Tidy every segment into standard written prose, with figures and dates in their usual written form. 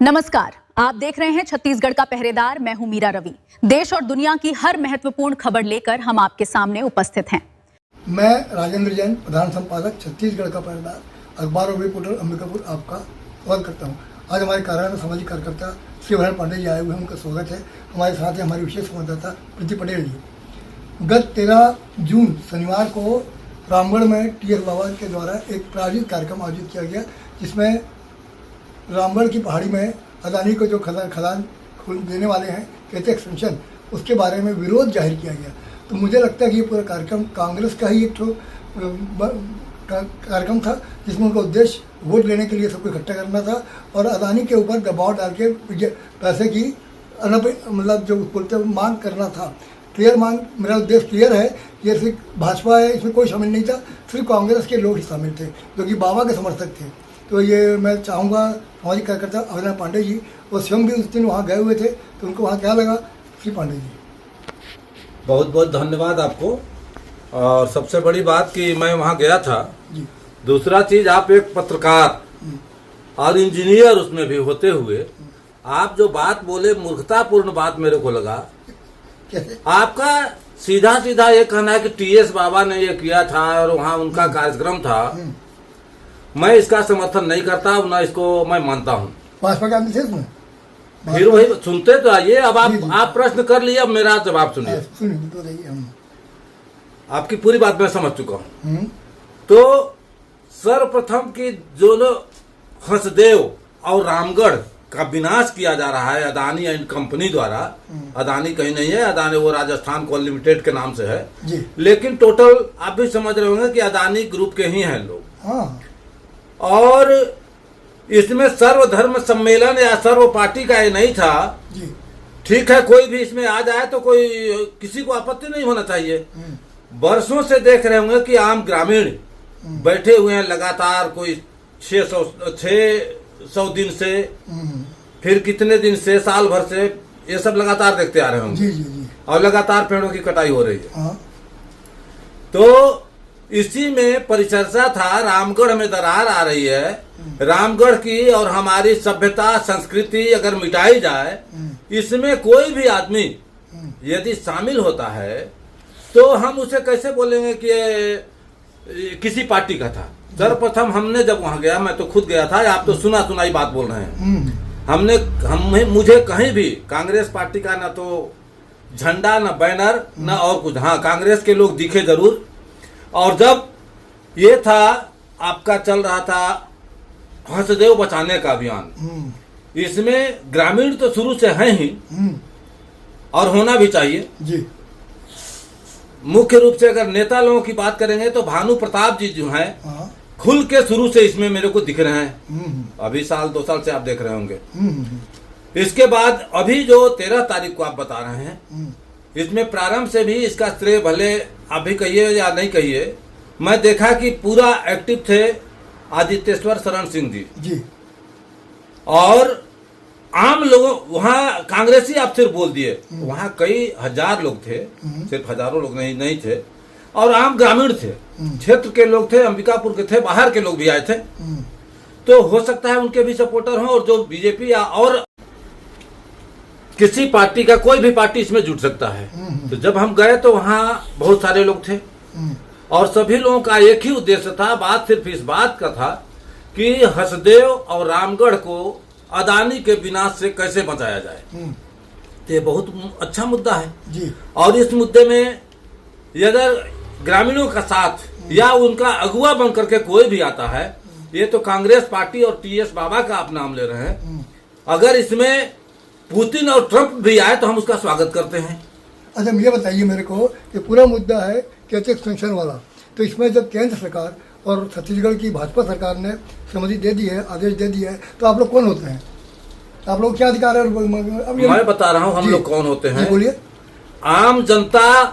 नमस्कार, आप देख रहे हैं छत्तीसगढ़ का पहरेदार। मैं हूं मीरा रवि। देश और दुनिया की हर महत्वपूर्ण खबर लेकर हम आपके सामने उपस्थित हैं। मैं राजेंद्र जैन, प्रधान संपादक छत्तीसगढ़ का पहरेदार, अखबार और वेब पोर्टल अंबिकापुर आपका स्वागत करता हूं। आज हमारे कार्यालय में सामाजिक कार्यकर्ता श्री भरण पांडे जी आए हुए हैं, उनका स्वागत है। हमारे साथ हैं हमारी विशेष संवाददाता प्रीति पटेल जी। गत 13 जून शनिवार को रामगढ़ में टी.एस. बाबा के द्वारा एक प्रायोजित कार्यक्रम आयोजित किया गया, जिसमें रामगढ़ की पहाड़ी में अदानी को जो खदान खोल देने वाले हैं कहते एक्सटेंशन, उसके बारे में विरोध जाहिर किया गया। तो मुझे लगता है कि ये पूरा कार्यक्रम कांग्रेस का ही एक कार्यक्रम था, जिसमें उनका उद्देश्य वोट लेने के लिए सबको इकट्ठा करना था और अदानी के ऊपर दबाव डाल के पैसे की मतलब जो बोलते मांग करना था। क्लियर मांग, मेरा उद्देश्य क्लियर है। ये सिर्फ भाजपा है, इसमें कोई शामिल नहीं था, सिर्फ कांग्रेस के लोग ही शामिल थे जो कि बाबा के समर्थक थे। तो ये मैं चाहूँगा सामाजिक कार्यकर्ता अभिनव पांडे जी, वो स्वयं भी उस दिन वहाँ गए हुए थे, तो उनको वहाँ क्या लगा, श्री पांडे जी। बहुत बहुत धन्यवाद आपको। और सबसे बड़ी बात कि मैं वहाँ गया था जी। दूसरा चीज, आप एक पत्रकार और इंजीनियर उसमें भी होते हुए आप जो बात बोले, मूर्खतापूर्ण बात मेरे को लगा। कैसे? आपका सीधा सीधा ये कहना है कि टी.एस. बाबा ने ये किया था और वहाँ उनका कार्यक्रम था। मैं इसका समर्थन नहीं करता, न इसको मैं मानता हूँ। भाजपा के आदमी थे उसमें? फिर वही सुनते तो आइए। अब जी। आप प्रश्न कर लिए, अब मेरा जवाब सुनिए। सुनिए। आपकी पूरी बात मैं समझ चुका हूँ। तो सर्वप्रथम की जो लोग हंसदेव और रामगढ़ का विनाश किया जा रहा है अदानी एंड कंपनी द्वारा। अदानी कहीं नहीं है, अदानी वो राजस्थान कोल लिमिटेड के नाम से है जी। लेकिन टोटल आप भी समझ रहे होंगे कि अदानी ग्रुप के ही हैं लोग। हाँ। और इसमें सर्वधर्म सम्मेलन या सर्व पार्टी का ये नहीं था जी। ठीक है, कोई भी इसमें आ जाए तो कोई किसी को आपत्ति नहीं होना चाहिए। वर्षों से देख रहे होंगे कि आम ग्रामीण बैठे हुए हैं लगातार, कोई 600 दिन से, फिर कितने दिन से, साल भर से, ये सब लगातार देखते आ रहे होंगे। जी। जी। और लगातार पेड़ों की कटाई हो रही है। हाँ। तो इसी में परिचर्चा था, रामगढ़ में दरार आ रही है, रामगढ़ की और हमारी सभ्यता संस्कृति अगर मिटाई जाए, इसमें कोई भी आदमी यदि शामिल होता है तो हम उसे कैसे बोलेंगे कि ये किसी पार्टी का था। सर्वप्रथम हमने जब वहां गया, मैं तो खुद गया था, आप तो सुना सुनाई बात बोल रहे हैं। मुझे कहीं भी कांग्रेस पार्टी का ना तो झंडा, ना बैनर, ना और कुछ। हाँ, कांग्रेस के लोग दिखे जरूर। और जब ये था, आपका चल रहा था हंसदेव बचाने का अभियान, इसमें ग्रामीण तो शुरू से हैं ही और होना भी चाहिए जी। मुख्य रूप से अगर नेता लोगों की बात करेंगे तो भानु प्रताप जी जो हैं, हाँ। खुल के शुरू से इसमें मेरे को दिख रहे हैं। अभी साल 2 साल से आप देख रहे होंगे। इसके बाद अभी जो 13 तारीख को आप बता रहे हैं, इसमें प्रारंभ से भी इसका श्रेय भले आप भी कहिए या नहीं कहिए, मैं देखा कि पूरा एक्टिव थे आदित्येश्वर शरण सिंह जी। और आम लोगों, वहाँ कांग्रेसी आप सिर्फ बोल दिए, वहाँ कई हजार लोग थे, सिर्फ हजारों लोग नहीं थे, और आम ग्रामीण थे, क्षेत्र के लोग थे, अंबिकापुर के थे, बाहर के लोग भी आए थे। तो हो सकता है उनके भी सपोर्टर हों, और जो बीजेपी या और किसी पार्टी का, कोई भी पार्टी इसमें जुट सकता है। तो जब हम गए तो वहाँ बहुत सारे लोग थे और सभी लोगों का एक ही उद्देश्य था। बात सिर्फ इस बात का था कि हंसदेव और रामगढ़ को अदानी के विनाश से कैसे बचाया जाए। तो ये बहुत अच्छा मुद्दा है जी। और इस मुद्दे में अगर ग्रामीणों का साथ या उनका अगुवा बन करके कोई भी आता है, ये तो कांग्रेस पार्टी और टी.एस. बाबा का आप नाम ले रहे हैं, अगर इसमें पुतिन और ट्रंप भी आए तो हम उसका स्वागत करते हैं। अच्छा, ये बताइए मेरे को कि पूरा मुद्दा है कहते एक्सटेंशन वाला, तो इसमें जब केंद्र सरकार और छत्तीसगढ़ की भाजपा सरकार ने सहमति दे दी है, आदेश दे दिया है, तो आप लोग कौन होते हैं? आप लोग क्या अधिकार है? मैं बता रहा हूँ हम लोग कौन होते हैं। बोलिए। आम जनता,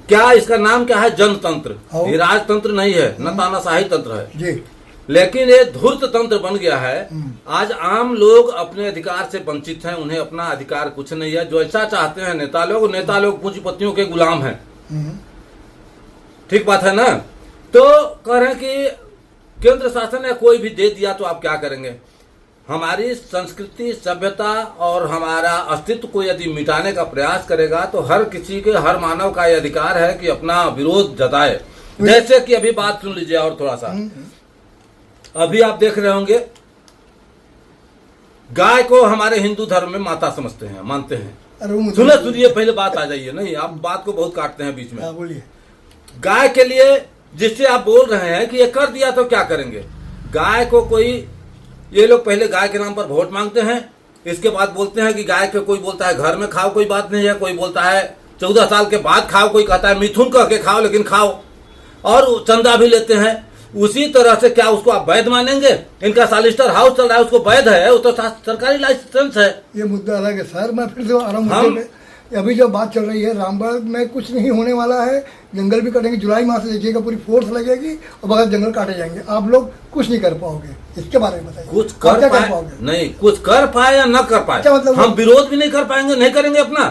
क्या इसका नाम क्या है? जनतंत्र। ये राजतंत्र नहीं है, न तानाशाही तंत्र है जी। लेकिन ये धूर्त तंत्र बन गया है। आज आम लोग अपने अधिकार से वंचित हैं, उन्हें अपना अधिकार कुछ नहीं है। जो ऐसा चाहते हैं नेता लोग पूंजीपतियों के गुलाम हैं। ठीक बात है ना? तो कह रहे हैं कि केंद्र शासन ने कोई भी दे दिया तो आप क्या करेंगे? हमारी संस्कृति, सभ्यता और हमारा अस्तित्व को यदि मिटाने का प्रयास करेगा तो हर किसी के, हर मानव का यह अधिकार है कि अपना विरोध जताए। जैसे कि अभी बात सुन लीजिए और थोड़ा सा, अभी आप देख रहे होंगे गाय को हमारे हिंदू धर्म में माता समझते हैं, मानते हैं। सुनिए पहले बात आ जाइए, नहीं आप बात को बहुत काटते हैं बीच में। बोलिए। गाय के लिए जिससे आप बोल रहे हैं कि ये कर दिया तो क्या करेंगे, गाय को कोई, ये लोग पहले गाय के नाम पर वोट मांगते हैं, इसके बाद बोलते हैं कि गाय के, कोई बोलता है घर में खाओ कोई बात नहीं है, कोई बोलता है 14 साल के बाद खाओ, कोई कहता है मिथुन कह के खाओ लेकिन खाओ, और चंदा भी लेते हैं। उसी तरह से क्या उसको आप वैध मानेंगे? इनका सालिस्टर हाउस चल रहा है, उसको वैध है, वो तो सरकारी लाइसेंस है। ये मुद्दा अलग है सर, मैं फिर से आ रहा हूँ मुद्दे पे। अभी जो बात चल रही है रामबाग में कुछ नहीं होने वाला है, जंगल भी कटेंगे, जुलाई माह से देखिएगा पूरी फोर्स लगेगी और बगैर जंगल काटे जाएंगे, आप लोग कुछ नहीं कर पाओगे। इसके बारे में बताइए, कुछ कर पाओगे? नहीं, कुछ कर पाए या न कर पाए, मतलब हम विरोध भी नहीं कर पाएंगे, नहीं करेंगे अपना।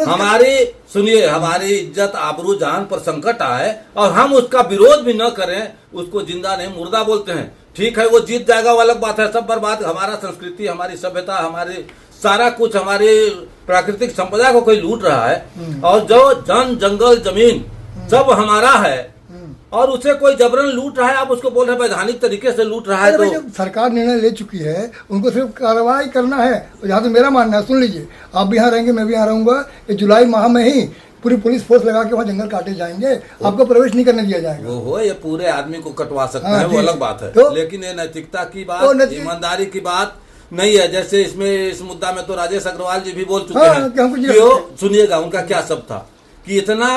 हमारी सुनिए, हमारी इज्जत आबरू जान पर संकट आए और हम उसका विरोध भी न करें, उसको जिंदा नहीं मुर्दा बोलते हैं। ठीक है, वो जीत जाएगा वो अलग बात है, सब बर्बाद। हमारा संस्कृति, हमारी सभ्यता, हमारी सारा कुछ, हमारी प्राकृतिक संपदा को कोई लूट रहा है और जो जंगल जमीन सब हमारा है और उसे कोई जबरन लूट रहा है, आप उसको बोल रहे हैं वैधानिक तरीके से लूट रहा है। तो जब सरकार निर्णय ले चुकी है उनको सिर्फ कार्रवाई करना है। जहाँ तो मेरा मानना है, सुन लीजिए, आप भी यहाँ रहेंगे, मैं भी यहाँ रहूंगा, ये जुलाई माह में ही पूरी पुलिस फोर्स लगा के वहाँ जंगल काटे जाएंगे, आपको प्रवेश नहीं करने दिया जाएगा। वो हो, ये पूरे आदमी को कटवा सकते हैं, वो अलग बात है, लेकिन ये नैतिकता की बात, ईमानदारी की बात नहीं है। जैसे इसमें इस मुद्दा में तो राजेश अग्रवाल जी भी बोल चुके हैं कि वो, सुनिएगा उनका क्या शब्द था कि इतना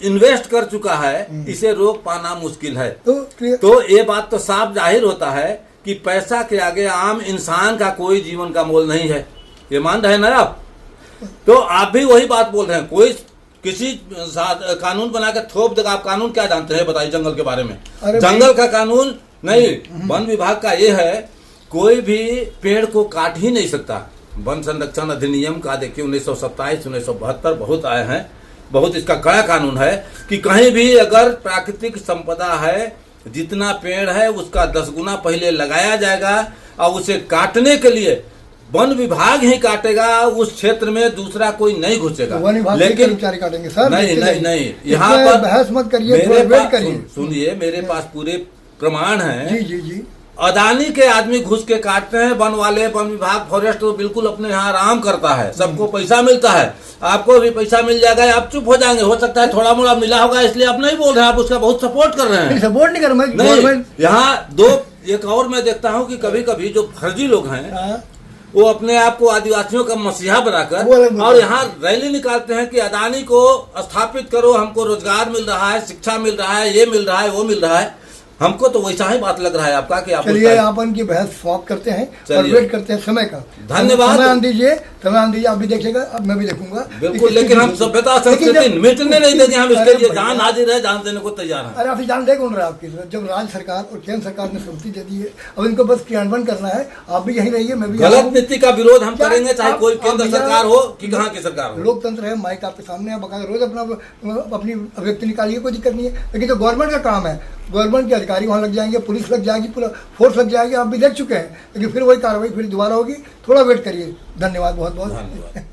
इन्वेस्ट कर चुका है, इसे रोक पाना मुश्किल है। तो ये बात तो साफ जाहिर होता है कि पैसा के आगे आम इंसान का कोई जीवन का मोल नहीं है, ये मान रहे हैं ना आप? तो आप भी वही बात बोल रहे हैं, कोई किसी कानून बना के थोप देगा। आप कानून क्या जानते हैं बताइए जंगल के बारे में? जंगल का कानून नहीं, वन विभाग का ये है, कोई भी पेड़ को काट ही नहीं सकता। वन संरक्षण अधिनियम का देखिए 1927, 1972 बहुत आए हैं, बहुत इसका कड़ा कानून है कि कहीं भी अगर प्राकृतिक संपदा है, जितना पेड़ है उसका 10 गुना पहले लगाया जाएगा और उसे काटने के लिए वन विभाग ही काटेगा, उस क्षेत्र में दूसरा कोई नहीं घुसेगा। वन विभाग लेकिन काटेंगे सर, नहीं, यहाँ पर बहस मत करिए, सुनिए, मेरे पास पूरे प्रमाण है। जी। अदानी के आदमी घुस के काटते हैं, वन वाले, वन विभाग, फॉरेस्ट तो बिल्कुल अपने यहाँ आराम करता है, सबको पैसा मिलता है, आपको भी पैसा मिल जाएगा, आप चुप हो जाएंगे। हो सकता है थोड़ा मोड़ा मिला होगा इसलिए आप नहीं बोल रहे हैं, आप उसका बहुत सपोर्ट कर रहे हैं। सपोर्ट नहीं कर रहा मैं, यहाँ दो एक और मैं देखता हूँ कि कभी कभी जो फर्जी लोग हैं वो अपने आप को आदिवासियों का मसीहा बनाकर और यहाँ रैली निकालते हैं कि अदानी को स्थापित करो, हमको रोजगार मिल रहा है, शिक्षा मिल रहा है, ये मिल रहा है, वो मिल रहा है। हमको तो वैसा ही बात लग रहा है आपका कि आप चलिए आप उनकी बहस स्वागत करते हैं और वेट करते हैं समय का। धन्यवाद। समय दीजिए, आप भी देखिएगा, अब मैं भी देखूंगा बिल्कुल, लेकिन हम सभ्यता संस्कृति मिटने नहीं देंगे, हम इसके लिए जान हाजिर है, जान देने को तैयार है। अरे आप जान दे कौन रहा है आपकी? जब राज्य सरकार और केंद्र सरकार ने सहमति दे दी है, अब इनको बस क्रियान्वयन करना है। आप भी यही रहिए, मैं भी। गलत नीति का विरोध हम करेंगे, चाहे कोई केंद्र सरकार हो कि कहाँ की सरकार हो। लोकतंत्र है, माइक आपके सामने है, बकायदा रोज अपनी अभिव्यक्ति निकालिए, कोई दिक्कत नहीं है। लेकिन जो गवर्नमेंट का काम है, गवर्नमेंट के अधिकारी वहाँ लग जाएंगे, पुलिस लग जाएगी, पूरा फोर्स लग जाएगी, आप भी देख चुके हैं। लेकिन फिर वही कार्रवाई फिर दोबारा होगी, थोड़ा वेट करिए। धन्यवाद, बहुत बहुत।